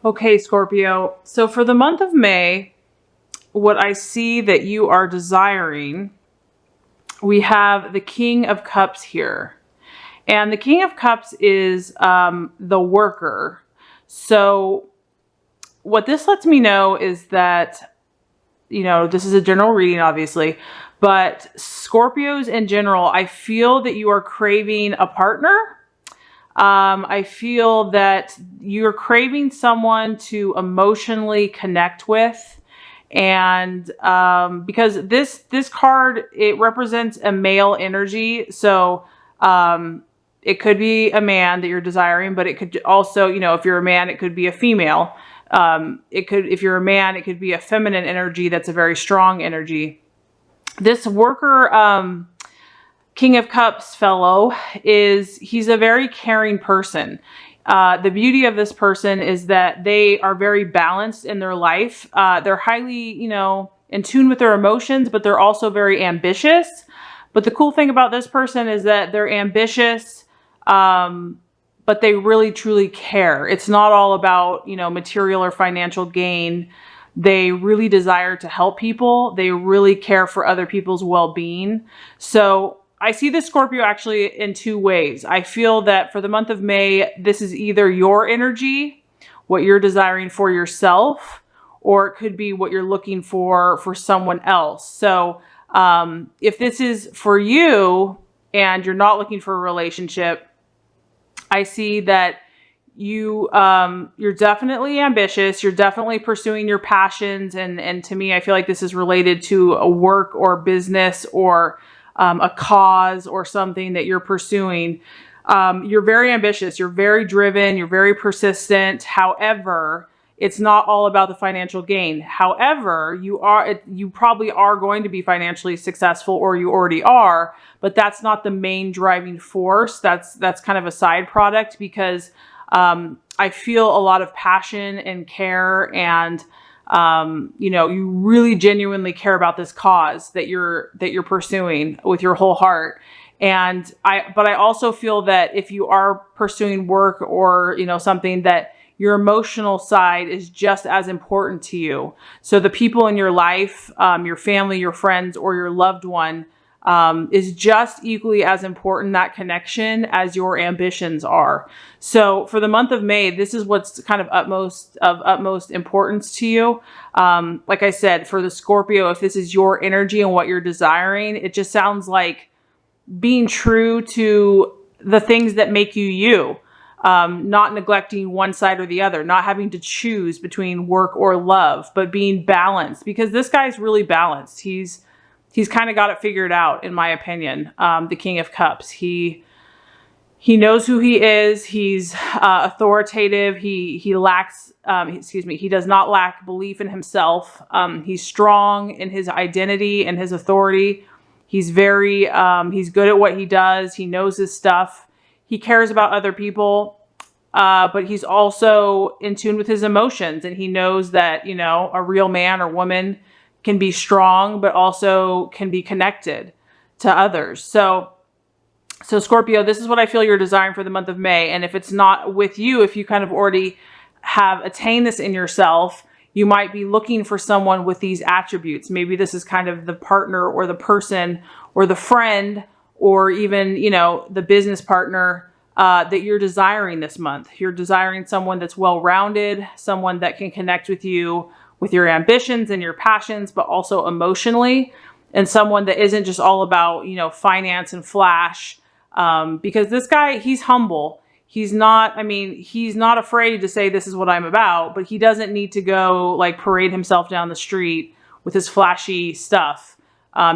Okay, Scorpio. So for the month of May, what I see that you are desiring, we have the King of Cups here. And the King of Cups is the worker. So what this lets me know is that, this is a general reading, obviously, but Scorpios in general, I feel that you are craving a partner. I feel that you're craving someone to emotionally connect with. And because this card, it represents a male energy. So it could be a man that you're desiring, but it could also, if you're a man, it could be a female. If you're a man, it could be a feminine energy that's a very strong energy. This worker, King of Cups fellow, he's a very caring person. The beauty of this person is that they are very balanced in their life. They're highly, in tune with their emotions, but they're also very ambitious. But the cool thing about this person is that they're ambitious, but they really truly care. It's not all about, material or financial gain. They really desire to help people. They really care for other people's well-being. So I see this Scorpio actually in two ways. I feel that for the month of May, this is either your energy, what you're desiring for yourself, or it could be what you're looking for someone else. So if this is for you and you're not looking for a relationship, I see that you're definitely ambitious. You're definitely pursuing your passions. And to me, I feel like this is related to a work or business or a cause or something that you're pursuing. You're very ambitious. You're very driven. You're very persistent. However, it's not all about the financial gain. However, you probably are going to be financially successful, or you already are, but that's not the main driving force. That's kind of a side product, because I feel a lot of passion and care, and you really genuinely care about this cause that you're pursuing with your whole heart. But I also feel that if you are pursuing work or, something, that your emotional side is just as important to you. So the people in your life, your family, your friends, or your loved one, is just equally as important, that connection, as your ambitions are. So for the month of May, this is what's kind of utmost importance to you. Like I said, for the Scorpio, if this is your energy and what you're desiring, it just sounds like being true to the things that make you you. Not neglecting one side or the other, not having to choose between work or love, but being balanced, because this guy's really balanced. He's kind of got it figured out, in my opinion. The King of Cups. He knows who he is. He's authoritative. He does not lack belief in himself. He's strong in his identity and his authority. He's good at what he does. He knows his stuff. He cares about other people, but he's also in tune with his emotions, and he knows that, a real man or woman can be strong, but also can be connected to others. So Scorpio, this is what I feel you're desiring for the month of May. And if it's not with you, if you kind of already have attained this in yourself, you might be looking for someone with these attributes. Maybe this is kind of the partner or the person or the friend, or even, the business partner that you're desiring this month. You're desiring someone that's well-rounded, someone that can connect with you with your ambitions and your passions, but also emotionally, and someone that isn't just all about, finance and flash. Because this guy, he's humble. He's not afraid to say, this is what I'm about, but he doesn't need to go parade himself down the street with his flashy stuff.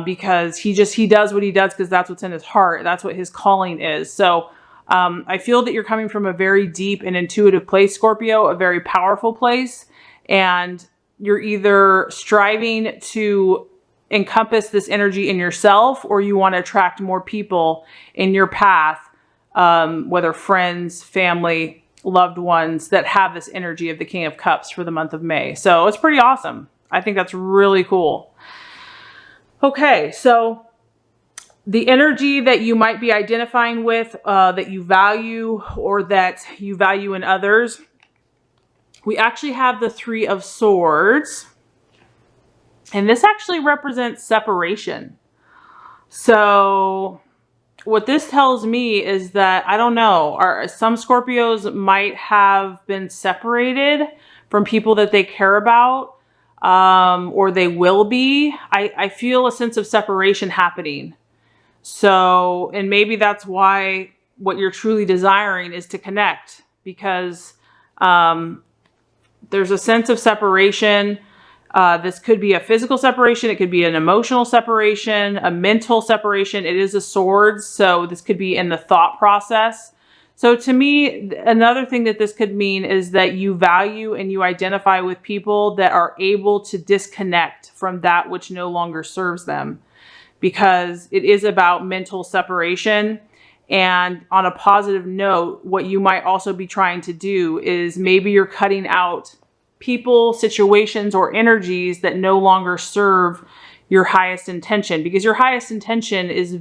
Because he does what he does because that's what's in his heart. That's what his calling is. So I feel that you're coming from a very deep and intuitive place, Scorpio, a very powerful place. And you're either striving to encompass this energy in yourself, or you want to attract more people in your path, whether friends, family, loved ones, that have this energy of the King of Cups for the month of May. So it's pretty awesome. I think that's really cool. Okay, so the energy that you might be identifying with, that you value, or that you value in others, we actually have the Three of Swords. And this actually represents separation. So what this tells me is that, I don't know, some Scorpios might have been separated from people that they care about, or they will be. I feel a sense of separation happening. So, and maybe that's why what you're truly desiring is to connect, because there's a sense of separation. This could be a physical separation. It could be an emotional separation, a mental separation. It is a sword, so this could be in the thought process. So to me, another thing that this could mean is that you value and you identify with people that are able to disconnect from that which no longer serves them, because it is about mental separation. And on a positive note, what you might also be trying to do is maybe you're cutting out people, situations, or energies that no longer serve your highest intention, because your highest intention is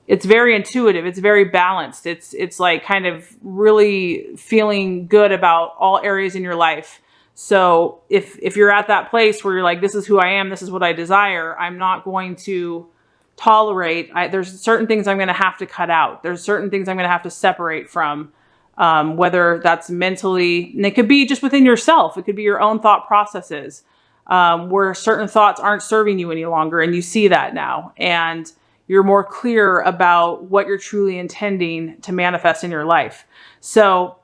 it's very intuitive. It's very balanced. It's like kind of really feeling good about all areas in your life. So if you're at that place where you're like, this is who I am, this is what I desire, I'm not going to tolerate, there's certain things I'm going to have to cut out. There's certain things I'm going to have to separate from, whether that's mentally, and it could be just within yourself. It could be your own thought processes, where certain thoughts aren't serving you any longer. And you see that now, and you're more clear about what you're truly intending to manifest in your life. So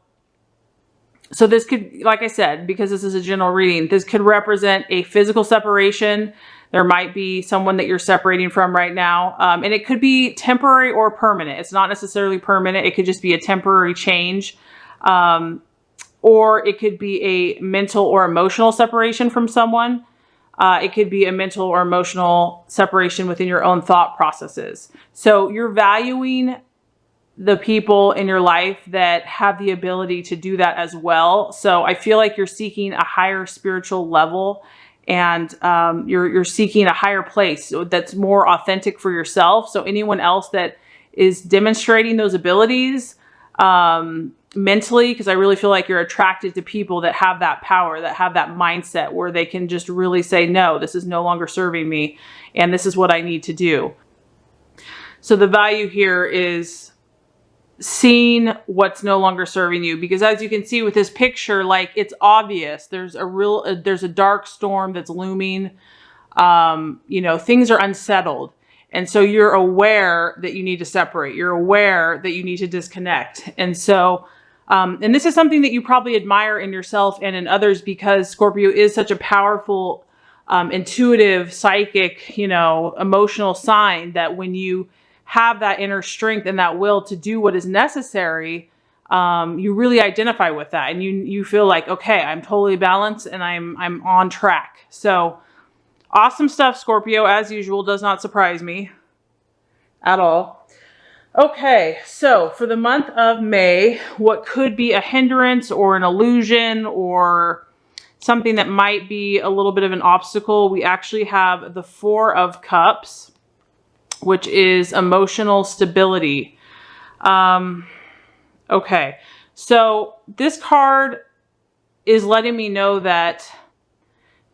this could, like I said, because this is a general reading, this could represent a physical separation. There might be someone that you're separating from right now. And it could be temporary or permanent. It's not necessarily permanent. It could just be a temporary change. Or it could be a mental or emotional separation from someone. It could be a mental or emotional separation within your own thought processes. So you're valuing the people in your life that have the ability to do that as well. So I feel like you're seeking a higher spiritual level, and you're seeking a higher place that's more authentic for yourself. So anyone else that is demonstrating those abilities mentally, because I really feel like you're attracted to people that have that power, that have that mindset where they can just really say, no, this is no longer serving me, and this is what I need to do. So the value here is seeing what's no longer serving you, because as you can see with this picture, like, it's obvious there's a dark storm that's looming. You know, things are unsettled, and so you're aware that you need to separate. You're aware that you need to disconnect. And so and this is something that you probably admire in yourself and in others, because Scorpio is such a powerful, intuitive, psychic, you know, emotional sign, that when you have that inner strength and that will to do what is necessary, you really identify with that, and you feel like, okay, I'm totally balanced and I'm on track. So awesome stuff, Scorpio, as usual. Does not surprise me at all. Okay, so for the month of May, what could be a hindrance or an illusion or something that might be a little bit of an obstacle, we actually have the Four of Cups, which is emotional stability. Okay, so this card is letting me know that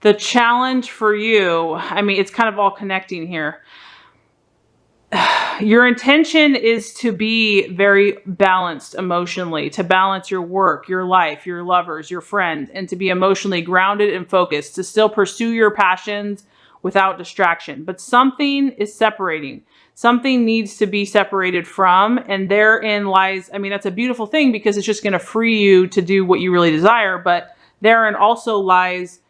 the challenge for you, I mean, it's kind of all connecting here. Your intention is to be very balanced emotionally, to balance your work, your life, your lovers, your friends, and to be emotionally grounded and focused, to still pursue your passions without distraction. But something is separating. Something needs to be separated from, and therein lies, I mean, that's a beautiful thing, because it's just going to free you to do what you really desire. But therein also lies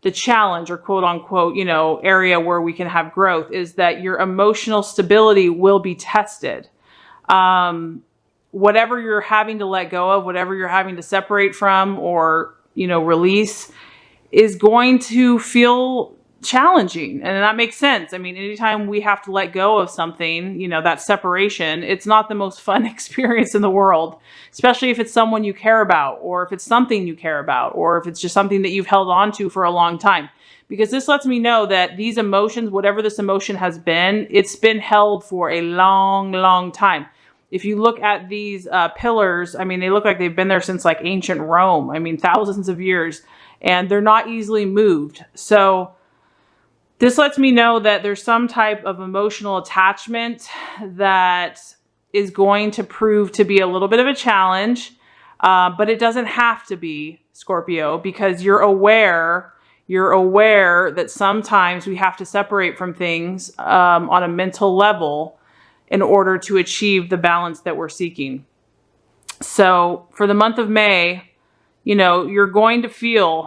the challenge, or quote unquote, you know, area where we can have growth, is that your emotional stability will be tested. Whatever you're having to let go of, whatever you're having to separate from, or, you know, release, is going to feel challenging. And that makes sense. I mean, anytime we have to let go of something, you know, that separation, it's not the most fun experience in the world, especially if it's someone you care about, or if it's something you care about, or if it's just something that you've held on to for a long time. Because this lets me know that these emotions, whatever this emotion has been, it's been held for a long, long time. if you look at these pillars, I mean, they look like they've been there since like ancient Rome. I mean, thousands of years, and they're not easily moved. So this lets me know that there's some type of emotional attachment that is going to prove to be a little bit of a challenge, but it doesn't have to be, Scorpio, because you're aware that sometimes we have to separate from things on a mental level in order to achieve the balance that we're seeking. So for the month of May, you know, you're going to feel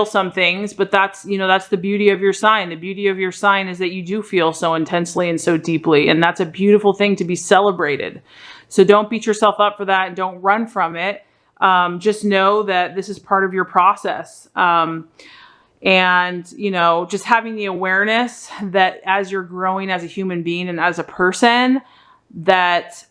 some things, but that's the beauty of your sign. The beauty of your sign is that you do feel so intensely and so deeply, and that's a beautiful thing to be celebrated. So don't beat yourself up for that and don't run from it. Just know that this is part of your process. And, you know, just having the awareness that as you're growing as a human being and as a person, that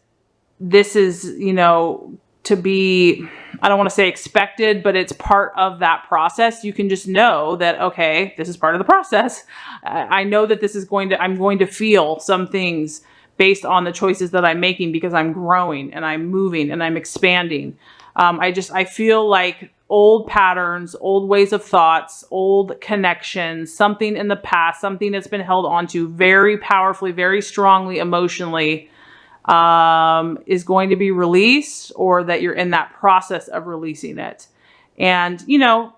this is, you know, to be, I don't want to say expected, but it's part of that process. You can just know that, okay, this is part of the process. I know that I'm going to feel some things based on the choices that I'm making because I'm growing and I'm moving and I'm expanding. I feel like old patterns, old ways of thoughts, old connections, something in the past, something that's been held onto very powerfully, very strongly emotionally, is going to be released, or that you're in that process of releasing it. And, you know,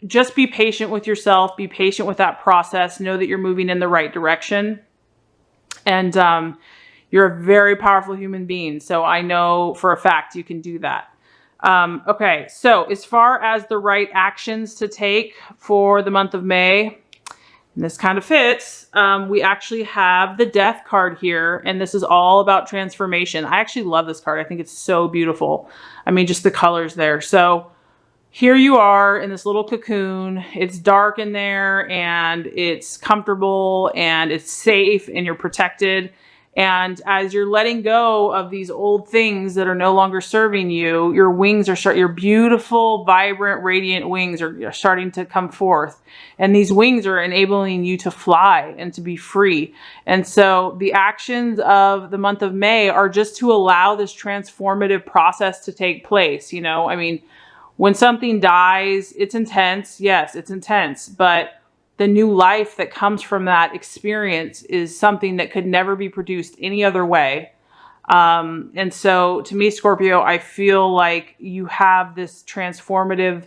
just be patient with yourself, be patient with that process, know that you're moving in the right direction. And you're a very powerful human being. So I know for a fact you can do that. Okay, so as far as the right actions to take for the month of May, and this kind of fits, we actually have the Death card here, and this is all about transformation. I actually love this card. I think it's so beautiful. I mean, just the colors there. So here you are in this little cocoon. It's dark in there, and it's comfortable, and it's safe, and you're protected. And as you're letting go of these old things that are no longer serving you, your wings are your beautiful, vibrant, radiant wings are starting to come forth. And these wings are enabling you to fly and to be free. And so the actions of the month of May are just to allow this transformative process to take place. You know, I mean, when something dies, it's intense. Yes, it's intense, but the new life that comes from that experience is something that could never be produced any other way. And so to me, Scorpio, I feel like you have this transformative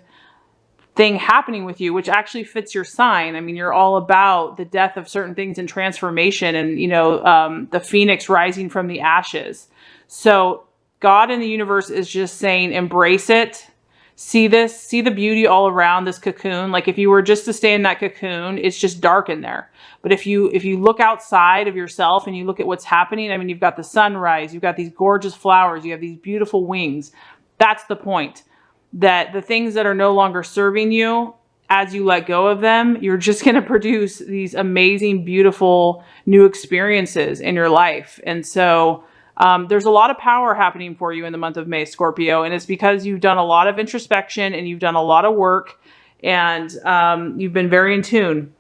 thing happening with you, which actually fits your sign. I mean, you're all about the death of certain things and transformation, and, you know, the phoenix rising from the ashes. So God in the universe is just saying, embrace it. See this, see the beauty all around this cocoon. Like if you were just to stay in that cocoon, it's just dark in there. But if you look outside of yourself and you look at what's happening, I mean, you've got the sunrise, you've got these gorgeous flowers, you have these beautiful wings. That's the point. That the things that are no longer serving you, as you let go of them, you're just going to produce these amazing, beautiful new experiences in your life. And so there's a lot of power happening for you in the month of May, Scorpio, and it's because you've done a lot of introspection and you've done a lot of work, and you've been very in tune.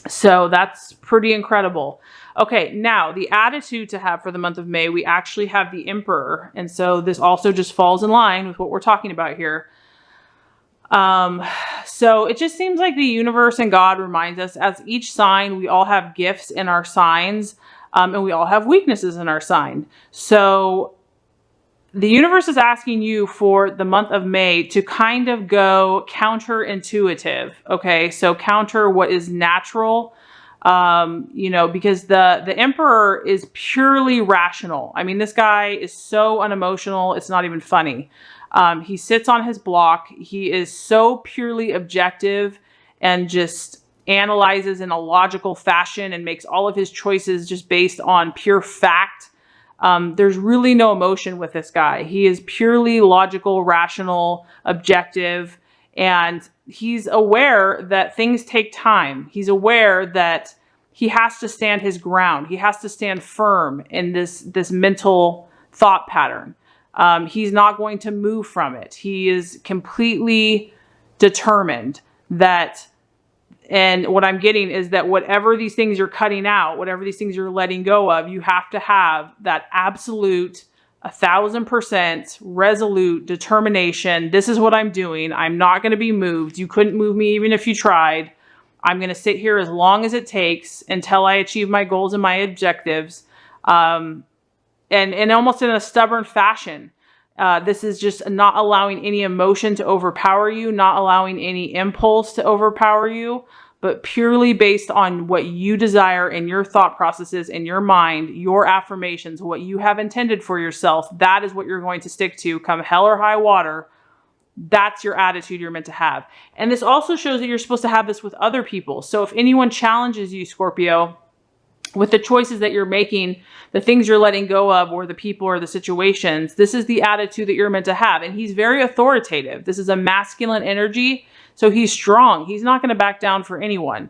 So that's pretty incredible. Okay, now the attitude to have for the month of May, we actually have the Emperor, and so this also just falls in line with what we're talking about here. So it just seems like the universe and God reminds us, as each sign, we all have gifts in our signs. And we all have weaknesses in our sign. So the universe is asking you for the month of May to kind of go counterintuitive. Okay, so counter what is natural, you know, because the Emperor is purely rational. I mean, this guy is so unemotional, it's not even funny. He sits on his block. He is so purely objective and just analyzes in a logical fashion and makes all of his choices just based on pure fact. There's really no emotion with this guy. He is purely logical, rational, objective, and he's aware that things take time. He's aware that he has to stand his ground. He has to stand firm in this mental thought pattern. He's not going to move from it. He is completely determined that. And what I'm getting is that whatever these things you're cutting out, whatever these things you're letting go of, you have to have that absolute 1,000% resolute determination. This is what I'm doing. I'm not going to be moved. You couldn't move me even if you tried. I'm going to sit here as long as it takes until I achieve my goals and my objectives. And almost in a stubborn fashion. This is just not allowing any emotion to overpower you, not allowing any impulse to overpower you, but purely based on what you desire in your thought processes, in your mind, your affirmations, what you have intended for yourself. That is what you're going to stick to come hell or high water. That's your attitude you're meant to have. And this also shows that you're supposed to have this with other people. So if anyone challenges you, Scorpio, with the choices that you're making, the things you're letting go of, or the people or the situations, this is the attitude that you're meant to have. And he's very authoritative. This is a masculine energy. So he's strong. He's not going to back down for anyone.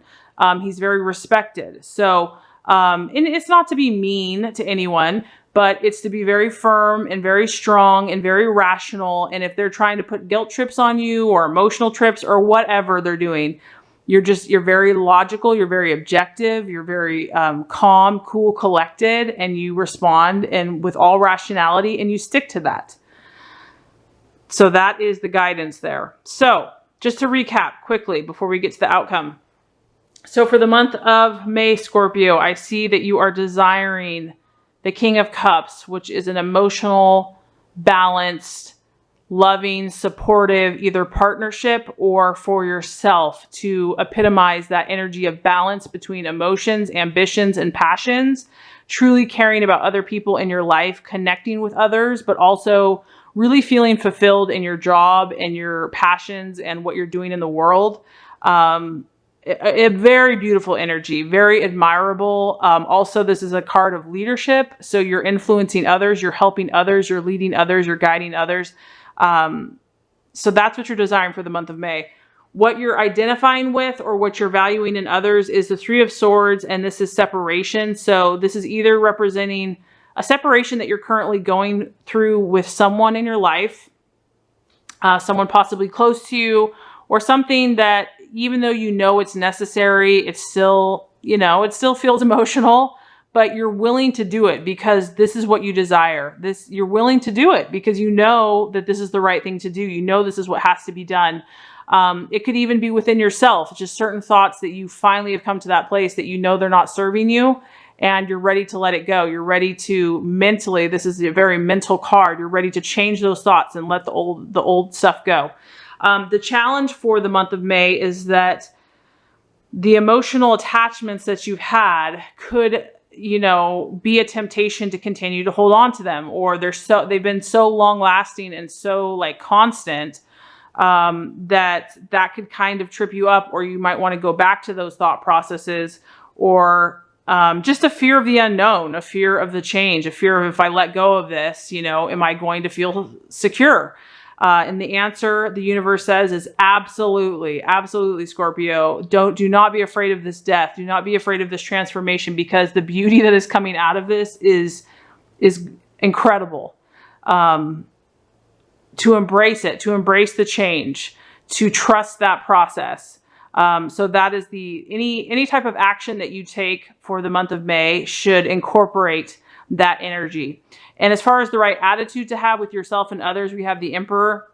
He's very respected. So, and it's not to be mean to anyone, but it's to be very firm and very strong and very rational. And if they're trying to put guilt trips on you or emotional trips or whatever they're doing, you're very logical, you're very objective, you're very calm, cool, collected, and you respond and with all rationality, and you stick to that. So that is the guidance there. So just to recap quickly before we get to the outcome. So for the month of May, Scorpio, I see that you are desiring the King of Cups, which is an emotional, balanced, loving, supportive, either partnership or for yourself, to epitomize that energy of balance between emotions, ambitions, and passions, truly caring about other people in your life, connecting with others, but also really feeling fulfilled in your job and your passions and what you're doing in the world. A very beautiful energy, very admirable. Also, this is a card of leadership. So you're influencing others, you're helping others, you're leading others, you're guiding others. So that's what you're desiring for the month of May. What you're identifying with or what you're valuing in others is the Three of Swords, and this is separation. So this is either representing a separation that you're currently going through with someone in your life, someone possibly close to you, or something that even though you know it's necessary, it's still, it still feels emotional, but you're willing to do it because this is what you desire. You're willing to do it because you know that this is the right thing to do. You know this is what has to be done. It could even be within yourself, just certain thoughts that you finally have come to that place that you know they're not serving you, and you're ready to let it go. You're ready to mentally, this is a very mental card, you're ready to change those thoughts and let the old stuff go. The challenge for the month of May is that the emotional attachments that you've had could, be a temptation to continue to hold on to them, or they've been so long lasting and so constant, that could kind of trip you up, or you might want to go back to those thought processes, or just a fear of the unknown, a fear of the change, a fear of, if I let go of this, am I going to feel secure? And the answer, the universe says, is absolutely, absolutely, Scorpio. Do not be afraid of this death. Do not be afraid of this transformation, because the beauty that is coming out of this is incredible. To embrace it, to embrace the change, to trust that process. So that is any type of action that you take for the month of May should incorporate that energy. And as far as the right attitude to have with yourself and others, we have the Emperor.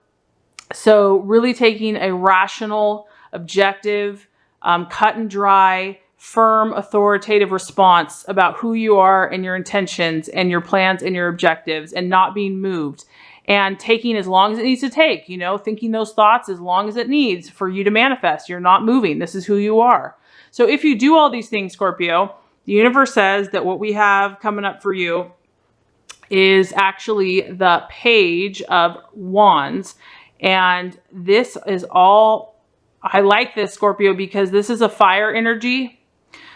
So really taking a rational, objective, cut and dry, firm, authoritative response about who you are and your intentions and your plans and your objectives, and not being moved, and taking as long as it needs to take, thinking those thoughts as long as it needs for you to manifest. You're not moving. This is who you are. So if you do all these things, Scorpio, the universe says that what we have coming up for you is actually the Page of Wands. And this is all, I like this, Scorpio, because this is a fire energy.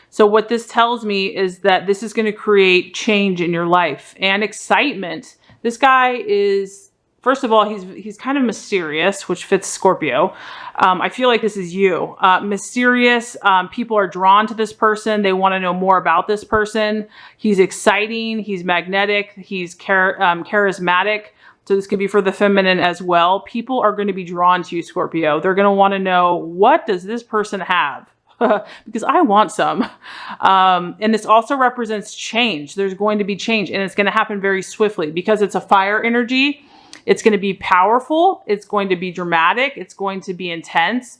So what this tells me is that this is going to create change in your life and excitement. This guy is, first of all, he's kind of mysterious, which fits Scorpio. I feel like this is you. Mysterious. People are drawn to this person. They want to know more about this person. He's exciting. He's magnetic. He's charismatic. So this could be for the feminine as well. People are going to be drawn to you, Scorpio. They're going to want to know, what does this person have? because I want some. And this also represents change. There's going to be change, and it's going to happen very swiftly because it's a fire energy. It's going to be powerful. It's going to be dramatic. It's going to be intense.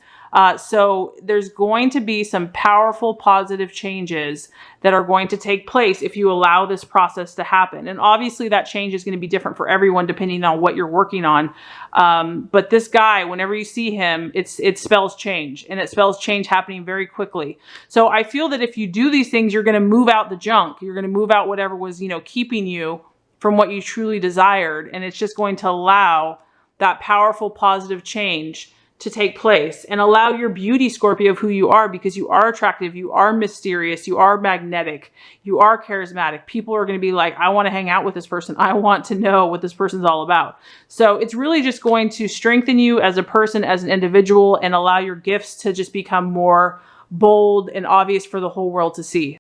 So there's going to be some powerful positive changes that are going to take place if you allow this process to happen. And obviously that change is going to be different for everyone depending on what you're working on. But this guy, whenever you see him, it spells change, and it spells change happening very quickly. So I feel that if you do these things, you're going to move out the junk. You're going to move out whatever was, keeping you from what you truly desired. And it's just going to allow that powerful positive change to take place, and allow your beauty, Scorpio, of who you are, because you are attractive, you are mysterious, you are magnetic, you are charismatic. People are going to be like, I want to hang out with this person. I want to know what this person's all about. So it's really just going to strengthen you as a person, as an individual, and allow your gifts to just become more bold and obvious for the whole world to see.